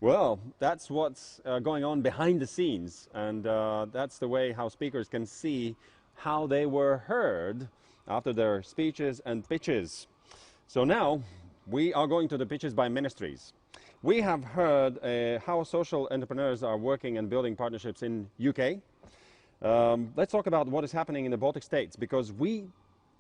Well, that's what's going on behind the scenes, and that's the way how speakers can see how they were heard after their speeches and pitches. So now we are going to the pitches by ministries. We have heard how social entrepreneurs are working and building partnerships in UK. Let's talk about what is happening in the Baltic States, because we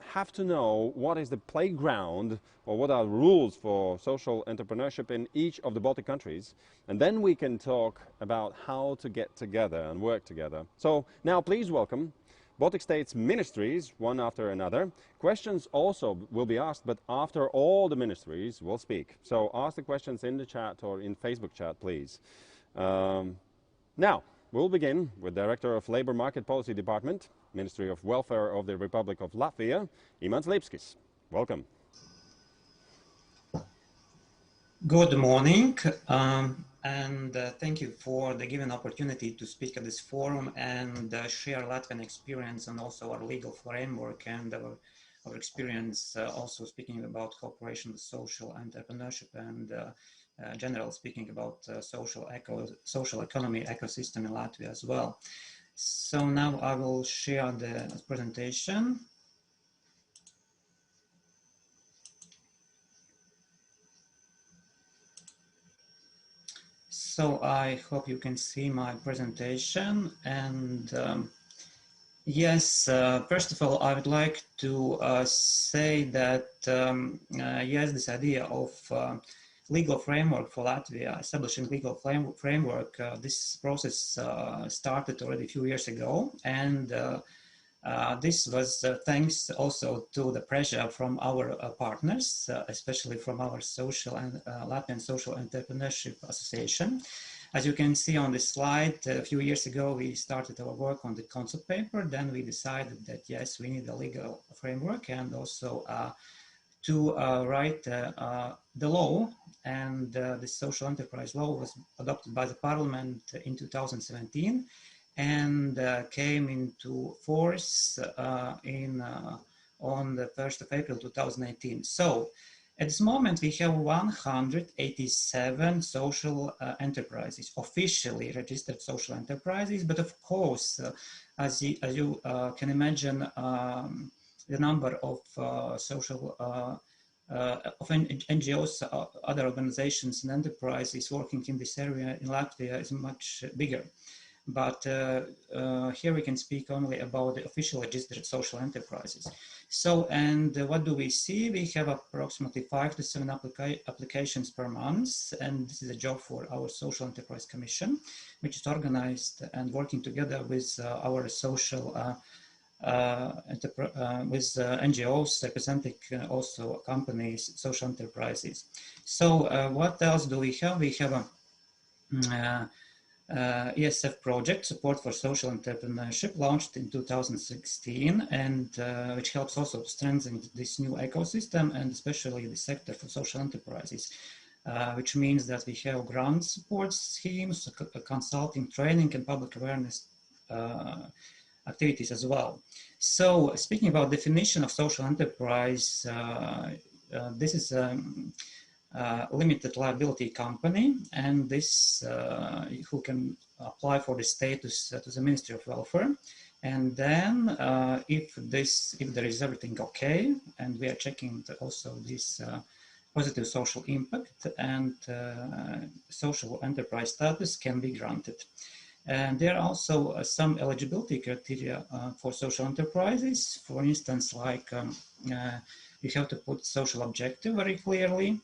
have to know what is the playground or what are the rules for social entrepreneurship in each of the Baltic countries, and then we can talk about how to get together and work together. So now please welcome Baltic States ministries, one after another. Questions also will be asked, but after all the ministries will speak. So ask the questions in the chat or in Facebook chat, please. Now, we'll begin with Director of Labour Market Policy Department, Ministry of Welfare of the Republic of Latvia, Imants Lipskis. Welcome. Good morning, and thank you for the given opportunity to speak at this forum and share Latvian experience and also our legal framework and our experience also speaking about cooperation with social entrepreneurship and generally speaking about social economy ecosystem in Latvia as well. So now I will share the presentation. So I hope you can see my presentation, and yes, first of all, I would like to say that yes, this idea of legal framework for Latvia, establishing legal framework, this process started already a few years ago, and this was thanks also to the pressure from our partners, especially from our Latvian Social Entrepreneurship Association. As you can see on this slide, a few years ago we started our work on the concept paper. Then we decided that yes, we need a legal framework and also to write the law. And the social enterprise law was adopted by the Parliament in 2017 and came into force on the 1st of April 2018. So at this moment we have 187 social enterprises, officially registered social enterprises, but of course, as you can imagine, the number of of NGOs, other organizations and enterprises working in this area in Latvia is much bigger. But here we can speak only about the official registered social enterprises. So, and what do we see? We have approximately 5 to 7 applications per month, and this is a job for our Social Enterprise Commission, which is organized and working together with our social with NGOs representing also companies, social enterprises. So what else do we have? We have a ESF project, Support for Social Entrepreneurship, launched in 2016, and which helps also strengthen this new ecosystem and especially the sector for social enterprises, which means that we have grant support schemes, consulting, training, and public awareness activities as well. So speaking about definition of social enterprise, this is a limited liability company, and this who can apply for the status to the Ministry of Welfare. And then if there is everything okay, and we are checking also this positive social impact, and social enterprise status can be granted. And there are also some eligibility criteria for social enterprises. For instance, like you have to put social objective very clearly,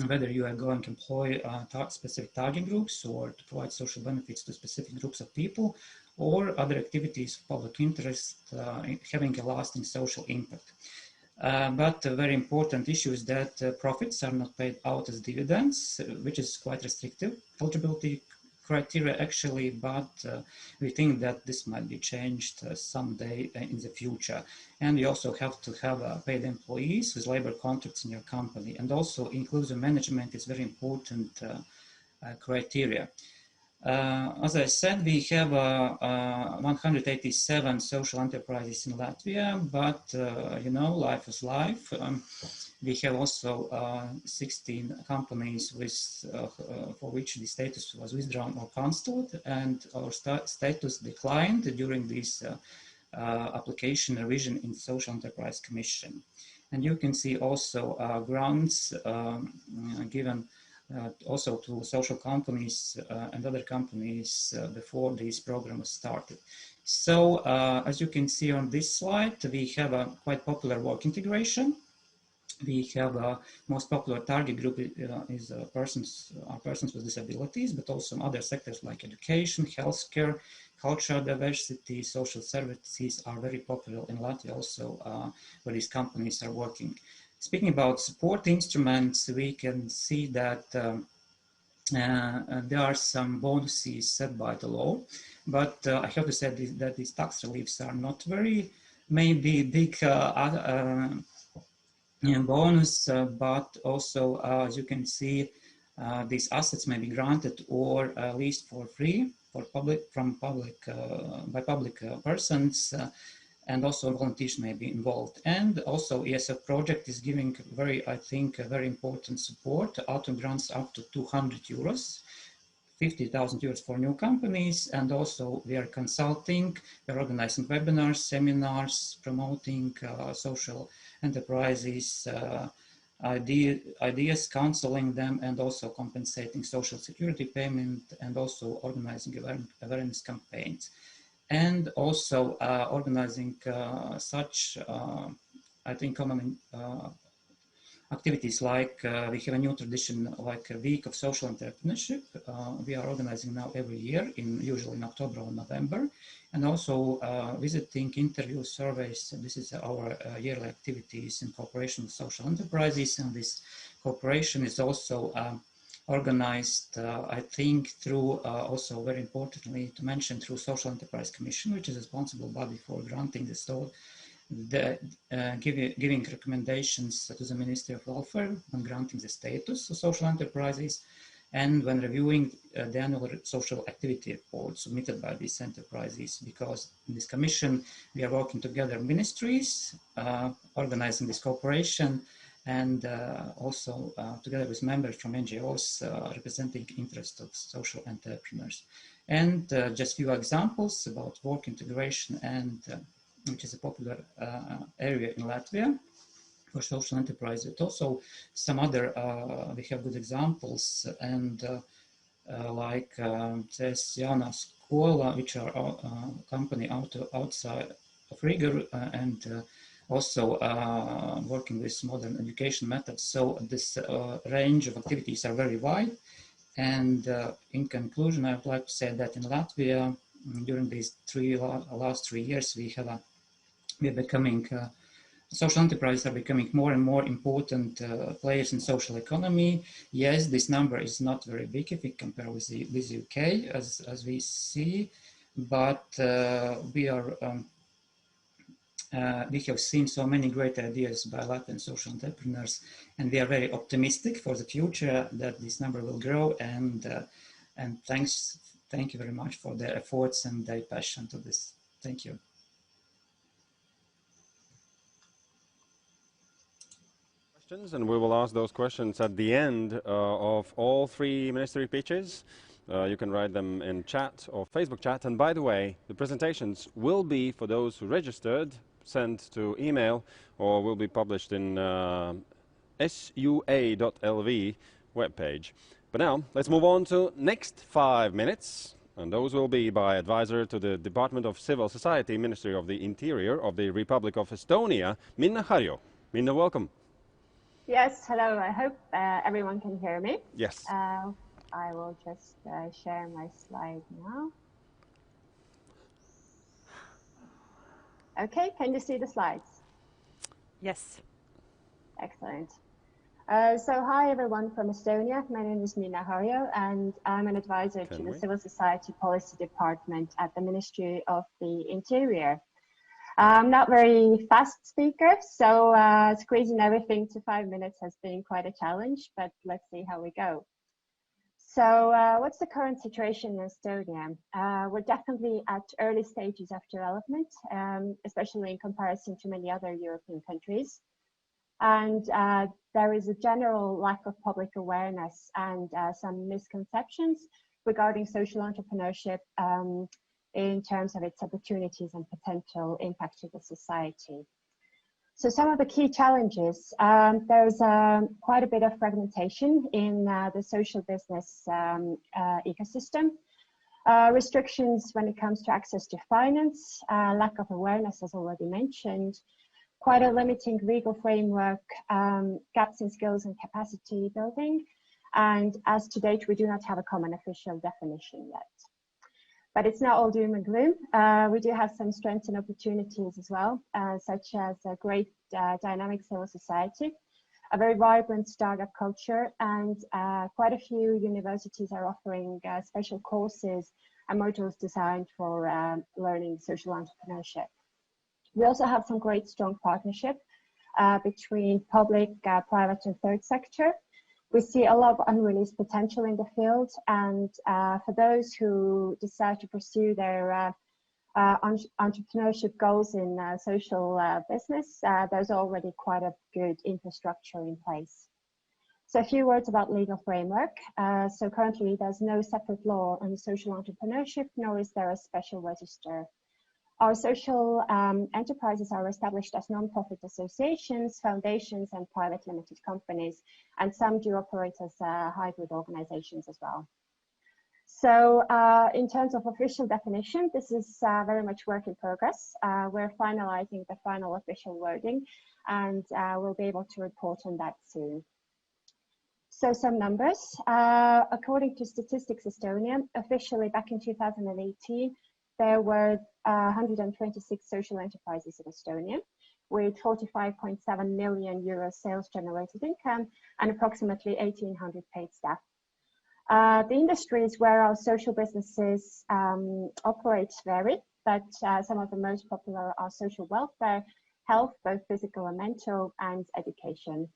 whether you are going to employ specific target groups or to provide social benefits to specific groups of people, or other activities of public interest having a lasting social impact. But a very important issue is that profits are not paid out as dividends, which is quite restrictive eligibility criteria actually, but we think that this might be changed someday in the future. And you also have to have paid employees with labor contracts in your company, and also inclusive management is very important criteria. As I said, we have 187 social enterprises in Latvia, but you know, life is life. We have also 16 companies for which the status was withdrawn or cancelled, and our status declined during this application revision in Social Enterprise Commission. And you can see also grants given also to social companies and other companies before this program was started. So as you can see on this slide, we have a quite popular work integration. We have a most popular target group is persons with disabilities, but also other sectors like education, healthcare, cultural diversity, social services are very popular in Latvia also, where these companies are working. Speaking about support instruments, we can see that there are some bonuses set by the law, but I have to say that these tax reliefs are not very maybe big bonus, but also, as you can see, these assets may be granted or leased for free for by public persons, and also volunteers may be involved. And also ESF project is giving I think, very important support, auto grants up to 200 euros. 50,000 euros for new companies, and also we are consulting, we're organizing webinars, seminars, promoting social enterprises, ideas, counseling them, and also compensating social security payment, and also organizing awareness campaigns. And also organizing such, I think, common activities like we have a new tradition like a week of social entrepreneurship. We are organizing now every year, usually in October or November, and also visiting, interviews, surveys. This is our yearly activities in cooperation with social enterprises, and this cooperation is also organized, I think, through also very importantly to mention through Social Enterprise Commission, which is a responsible body for granting giving recommendations to the Ministry of Welfare on granting the status of social enterprises, and when reviewing the annual social activity report submitted by these enterprises, because in this commission we are working together ministries, organizing this cooperation, and also together with members from NGOs representing interests of social entrepreneurs. And just few examples about work integration, and which is a popular area in Latvia for social enterprise, but also some other, we have good examples, and like there's Jauna Skola, which are a company outside of Riga, and also working with modern education methods. So this range of activities are very wide. And in conclusion, I would like to say that in Latvia, during these last 3 years, we're becoming social enterprises are becoming more and more important players in social economy. Yes, this number is not very big if we compare with the UK, as we see, but we have seen so many great ideas by Latvian social entrepreneurs, and we are very optimistic for the future that this number will grow. And thank you very much for their efforts and their passion to this. Thank you. And we will ask those questions at the end of all 3 ministry pitches. You can write them in chat or Facebook chat. And by the way, the presentations will be, for those who registered, sent to email, or will be published in sua.lv webpage. But now, let's move on to next 5 minutes. And those will be by advisor to the Department of Civil Society, Ministry of the Interior of the Republic of Estonia, Minna Harjo. Minna, welcome. Yes, hello. I hope everyone can hear me. Yes. I will just share my slide now. Okay, can you see the slides? Yes. Excellent. So hi everyone from Estonia. My name is Minna Harjo, and I'm an advisor to the Civil Society Policy Department at the Ministry of the Interior. I'm not very fast speaker, so squeezing everything to 5 minutes has been quite a challenge, but let's see how we go. So what's the current situation in Estonia? We're definitely at early stages of development, especially in comparison to many other European countries. And there is a general lack of public awareness and some misconceptions regarding social entrepreneurship in terms of its opportunities and potential impact to the society. So some of the key challenges, there's quite a bit of fragmentation in the social business ecosystem. Restrictions when it comes to access to finance, lack of awareness as already mentioned, quite a limiting legal framework, gaps in skills and capacity building, and as to date we do not have a common official definition yet. But it's not all doom and gloom. We do have some strengths and opportunities as well, such as a great dynamic civil society, a very vibrant startup culture, and quite a few universities are offering special courses and modules designed for learning social entrepreneurship. We also have some great strong partnership between public, private and third sector. We see a lot of unreleased potential in the field, and for those who decide to pursue their entrepreneurship goals in social business, there's already quite a good infrastructure in place. So a few words about legal framework. So currently there's no separate law on social entrepreneurship, nor is there a special register. Our social enterprises are established as non-profit associations, foundations, and private limited companies, and some do operate as hybrid organizations as well. So in terms of official definition, this is very much work in progress. We're finalizing the final official wording, and we'll be able to report on that soon. So some numbers. According to Statistics Estonia, officially back in 2018, there were 126 social enterprises in Estonia, with 45.7 million euro sales generated income and approximately 1,800 paid staff. The industries where our social businesses operate vary, but some of the most popular are social welfare, health, both physical and mental, and education.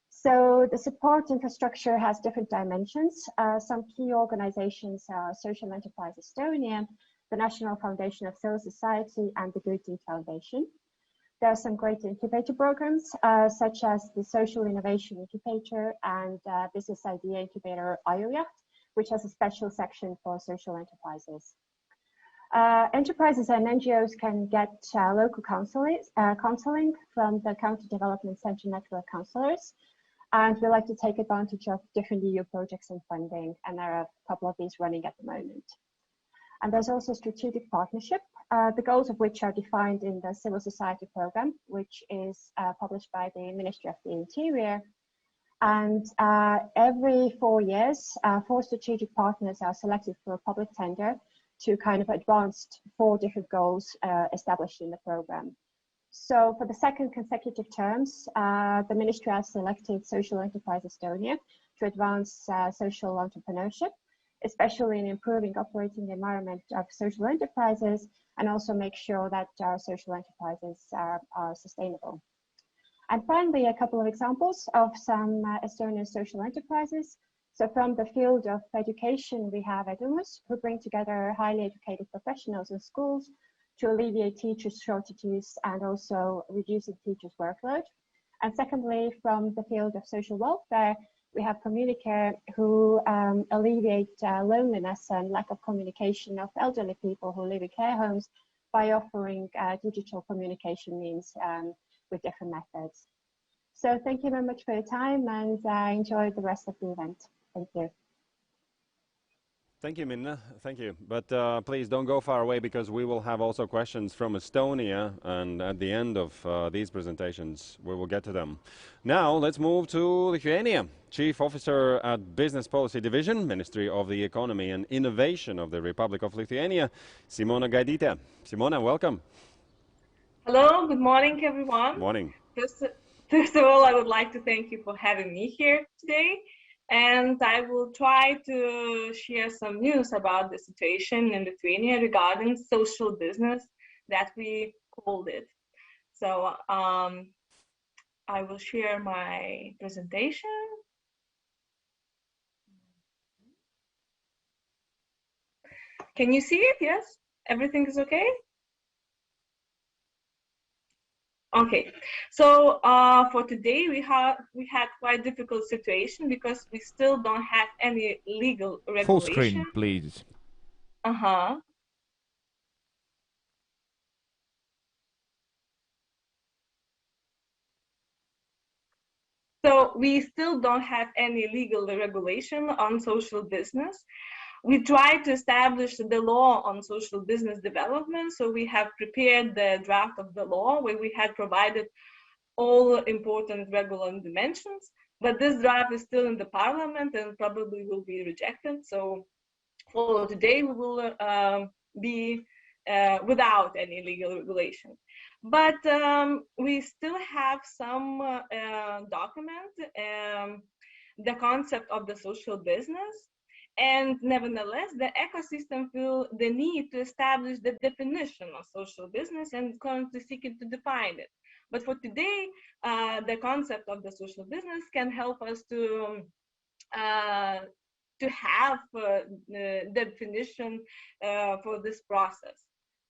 So the support infrastructure has different dimensions. Some key organizations are Social Enterprise Estonia, the National Foundation of Civil Society, and the Good Deed Foundation. There are some great incubator programs, such as the Social Innovation Incubator and Business Idea Incubator IOYAT, which has a special section for social enterprises. Enterprises and NGOs can get local counseling from the County Development Centre Network counsellors, and we like to take advantage of different EU projects and funding, and there are a couple of these running at the moment. And there's also strategic partnership, the goals of which are defined in the Civil Society Programme, which is published by the Ministry of the Interior. And every 4 years, 4 strategic partners are selected for a public tender to kind of advance 4 different goals established in the programme. So for the second consecutive terms, the Ministry has selected Social Enterprise Estonia to advance social entrepreneurship, especially in improving operating environment of social enterprises, and also make sure that our social enterprises are sustainable. And finally, a couple of examples of some Estonian social enterprises. So from the field of education, we have Edumus, who bring together highly educated professionals in schools to alleviate teachers' shortages and also reducing teachers' workload. And secondly, from the field of social welfare, we have Communicare, who alleviate loneliness and lack of communication of elderly people who live in care homes by offering digital communication means with different methods. So thank you very much for your time, and enjoy the rest of the event. Thank you. Thank you, Minna. Thank you. But please don't go far away, because we will have also questions from Estonia, and at the end of these presentations we will get to them. Now let's move to Lithuania. Chief Officer at Business Policy Division, Ministry of the Economy and Innovation of the Republic of Lithuania, Simona Gaidytė. Simona, welcome. Hello, good morning, everyone. Morning. First of all, I would like to thank you for having me here today. And I will try to share some news about the situation in Lithuania regarding social business that we called it. So I will share my presentation. Can you see it? Yes? Everything is okay? Okay, so for today we had quite difficult situation because we still don't have any legal regulation. Full screen, please. So we still don't have any legal regulation on social business. We tried to establish the law on social business development. So we have prepared the draft of the law where we had provided all important regular dimensions, but this draft is still in the parliament and probably will be rejected. So for today, we will be without any legal regulation. But we still have some document, the concept of the social business. And nevertheless, the ecosystem feel the need to establish the definition of social business and currently seeking to define it. But for today, the concept of the social business can help us to have the definition for this process.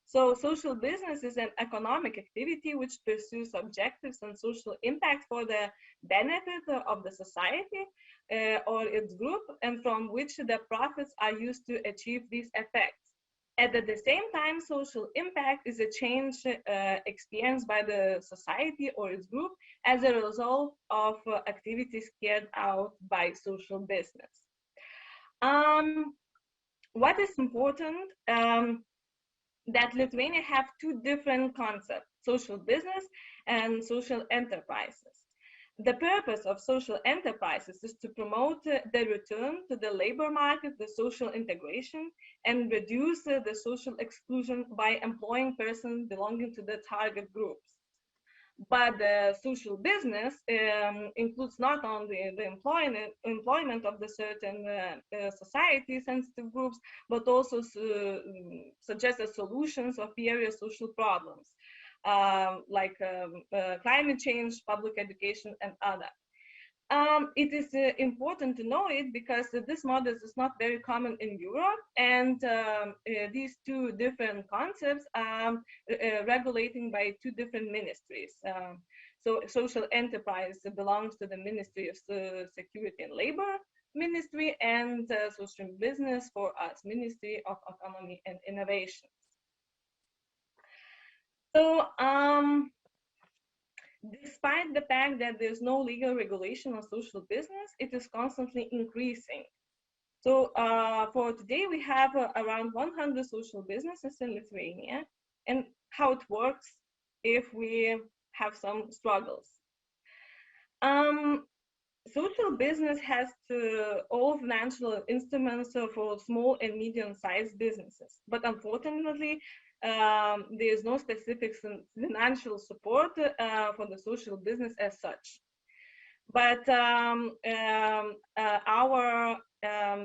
So social business is an economic activity which pursues objectives and social impact for the benefit of the society or its group, and from which the profits are used to achieve these effects. And at the same time, social impact is a change experienced by the society or its group as a result of activities carried out by social business. What is important, that Lithuania have two different concepts, social business and social enterprises. The purpose of social enterprises is to promote the return to the labor market, the social integration, and reduce the social exclusion by employing persons belonging to the target groups. But the social business includes not only the employment of the certain society sensitive groups, but also suggests solutions of various social problems like climate change, public education, and other. It is important to know it because this model is not very common in Europe, and these two different concepts are regulating by two different ministries. So social enterprise belongs to the Ministry of Security and Labor Ministry, and social business for us, Ministry of Economy and Innovation. So despite the fact that there's no legal regulation on social business, it is constantly increasing. So for today, we have around 100 social businesses in Lithuania, and how it works if we have some struggles. Social business has all financial instruments for small and medium-sized businesses, but unfortunately, there is no specific financial support for the social business as such. But our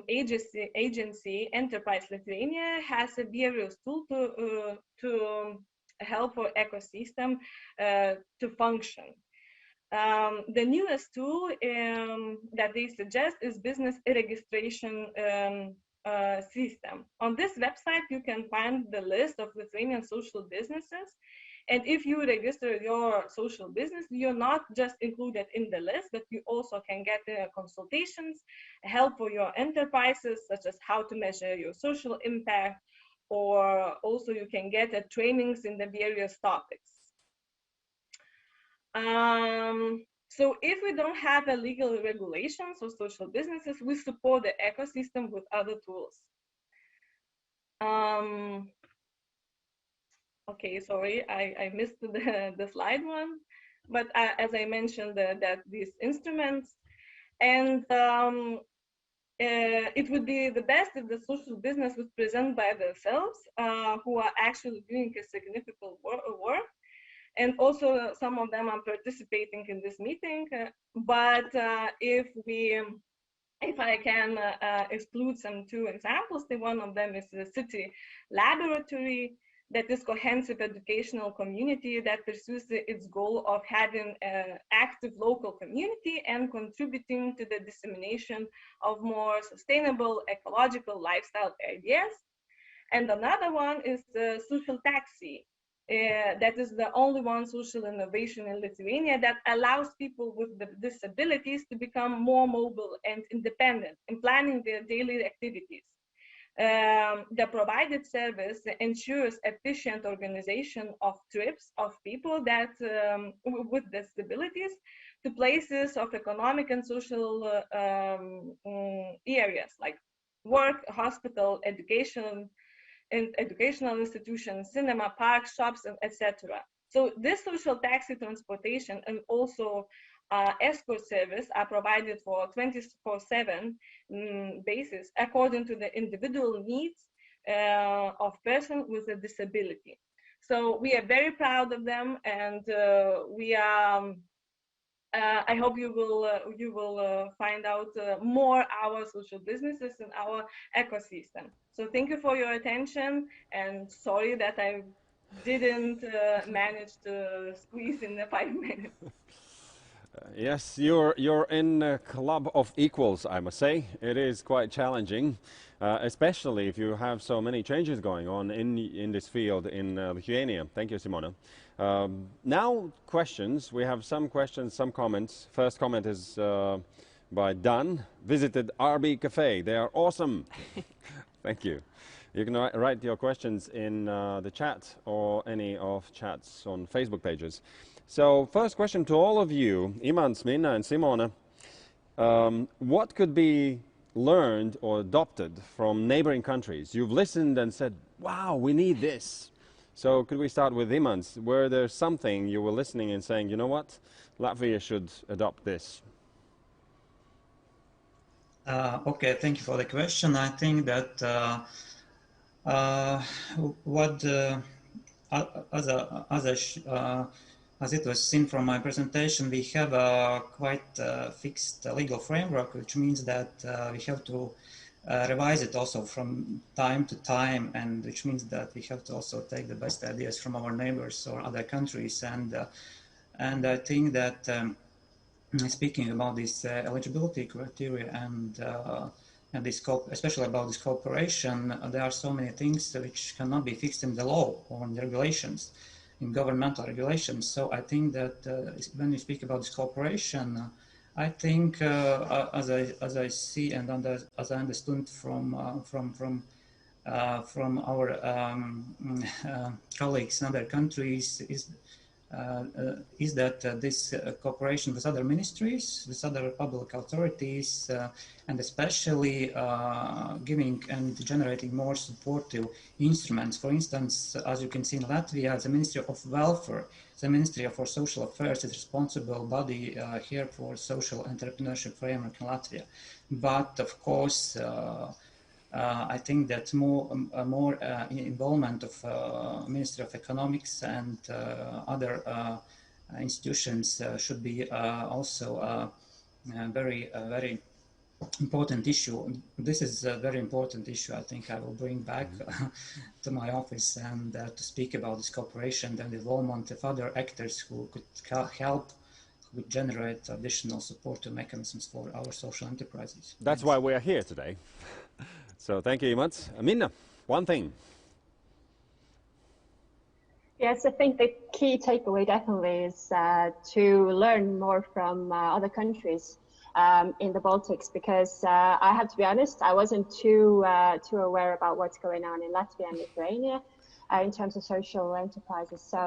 agency, Enterprise Lithuania, has a various tools to help our ecosystem to function. The newest tool that they suggest is business registration system. On this website, you can find the list of Lithuanian social businesses. And if you register your social business, you're not just included in the list, but you also can get consultations, help for your enterprises, such as how to measure your social impact, or also you can get trainings in the various topics. So if we don't have a legal regulations for social businesses, we support the ecosystem with other tools. Okay, sorry, I missed the slide one, but as I mentioned, that these instruments, and it would be the best if the social business was present by themselves, who are actually doing a significant work. And also some of them are participating in this meeting, but if I can exclude some two examples, one of them is the City Laboratory, that is comprehensive educational community that pursues its goal of having an active local community and contributing to the dissemination of more sustainable ecological lifestyle ideas. And another one is the Social Taxi, That is the only one social innovation in Lithuania that allows people with disabilities to become more mobile and independent in planning their daily activities. The provided service ensures efficient organization of trips of people that with disabilities to places of economic and social areas like work, hospital, education, and educational institutions, cinema, parks, shops, etc. So this social taxi transportation and also escort service are provided for 24/7 basis according to the individual needs of person with a disability. So we are very proud of them, and we are. I hope you will find out more our social businesses and our ecosystem. So thank you for your attention, and sorry that I didn't manage to squeeze in the 5 minutes. Yes, you're in a club of equals, I must say. It is quite challenging, especially if you have so many changes going on in this field in Lithuania. Thank you, Simona. Now, questions. We have some questions, some comments. First comment is by Dan. Visited RB Cafe. They are awesome. Thank you. You can write your questions in the chat or any of chats on Facebook pages. So, first question to all of you, Imants, Minna, and Simona. What could be learned or adopted from neighboring countries? You've listened and said, wow, we need this. So, could we start with Imants? Were there something you were listening and saying, you know what, Latvia should adopt this? Okay, thank you for the question. I think that as it was seen from my presentation, we have a quite fixed legal framework, which means that we have to revise it also from time to time, and which means that we have to also take the best ideas from our neighbors or other countries. And I think that speaking about this eligibility criteria and this especially about this cooperation, there are so many things which cannot be fixed in the law or in the regulations, in governmental regulations. So I think that when we speak about this cooperation, I think as I see and as I understood from our colleagues in other countries is that this cooperation with other ministries, with other public authorities, and especially giving and generating more supportive instruments. For instance, as you can see in Latvia, the Ministry of Welfare, the Ministry for Social Affairs is responsible body here for social entrepreneurship framework in Latvia. But of course, I think that more involvement of Ministry of Economics and other institutions should be also a very important issue. This is a very important issue. I think I will bring back to my office and to speak about this cooperation and involvement of other actors who could help, who would generate additional supportive mechanisms for our social enterprises. That's why we are here today. So thank you, Imants. Minna, one thing. Yes, I think the key takeaway definitely is to learn more from other countries in the Baltics, because I have to be honest, I wasn't too aware about what's going on in Latvia and Lithuania in terms of social enterprises. So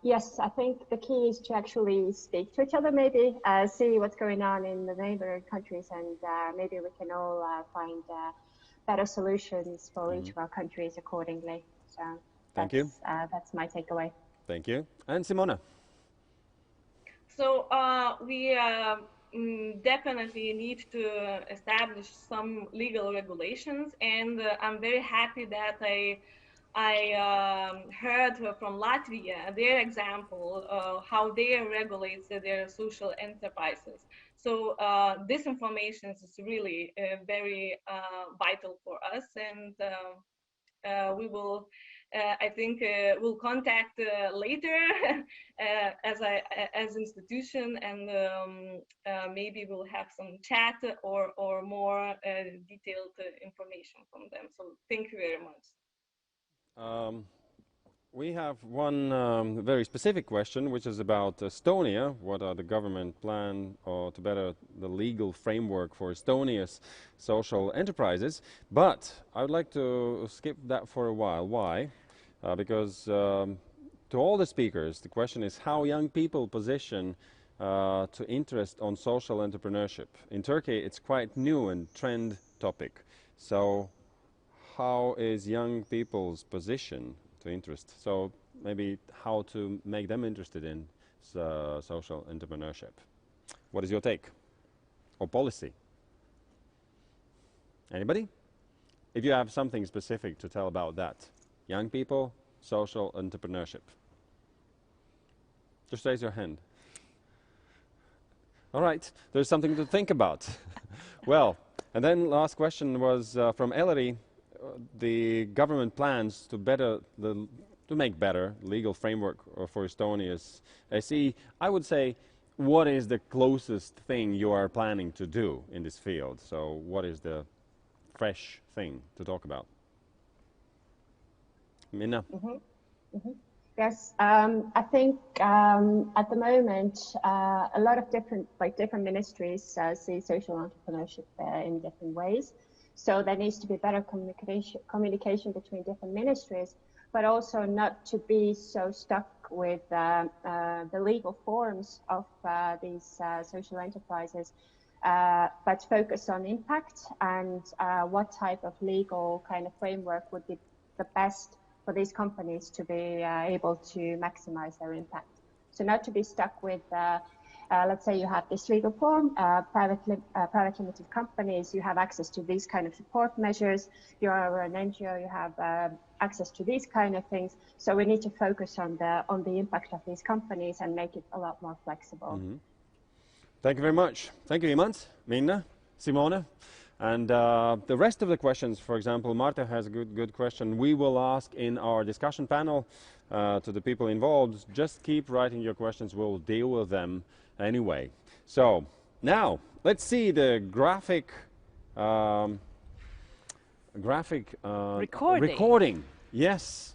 yes, I think the key is to actually speak to each other, maybe see what's going on in the neighboring countries, and maybe we can all find better solutions for each of our countries accordingly. So thank you. That's my takeaway. Thank you. And Simona? So we definitely need to establish some legal regulations, and I'm very happy that I heard from Latvia, their example, how they regulate their social enterprises. So this information is really very vital for us, and we will, I think, we'll contact later as institution, and maybe we'll have some chat or more detailed information from them. So thank you very much. we have one very specific question, which is about Estonia. What are the government plan to better the legal framework for Estonia's social enterprises? But I would like to skip that for a while. Why? Because to all the speakers, the question is how young people position to interest on social entrepreneurship. In Turkey, it's quite new and trend topic. So how is young people's position to interest? So maybe how to make them interested in social entrepreneurship. What is your take? Or policy? Anybody? If you have something specific to tell about that. Young people, social entrepreneurship. Just raise your hand. All right, there's something to think about. Well, and then last question was from Ellery. The government plans to make better legal framework for Estonia's SE. I would say, what is the closest thing you are planning to do in this field? So what is the fresh thing to talk about? Minna? Yes, I think at the moment a lot of different ministries see social entrepreneurship in different ways. So there needs to be better communication between different ministries, but also not to be so stuck with the legal forms of these social enterprises, but focus on impact and what type of legal kind of framework would be the best for these companies to be able to maximize their impact. So not to be stuck with let's say you have this legal form, private limited companies, you have access to these kind of support measures, you're an NGO, you have access to these kind of things. So we need to focus on the impact of these companies and make it a lot more flexible. Thank you very much. Thank you, Imants, Minna, Simona. And the rest of the questions, for example, Marta has a good question. We will ask in our discussion panel to the people involved. Just keep writing your questions. We'll deal with them anyway. So now let's see the graphic recording. Yes,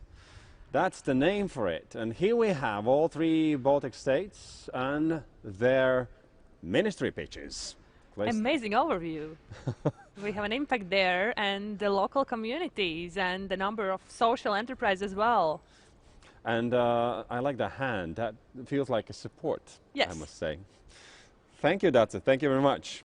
that's the name for it. And here we have all three Baltic states and their ministry pitches. Amazing overview. We have an impact there, and the local communities, and the number of social enterprise as well. And I like the hand. That feels like a support, yes. I must say. Thank you, Dace. Thank you very much.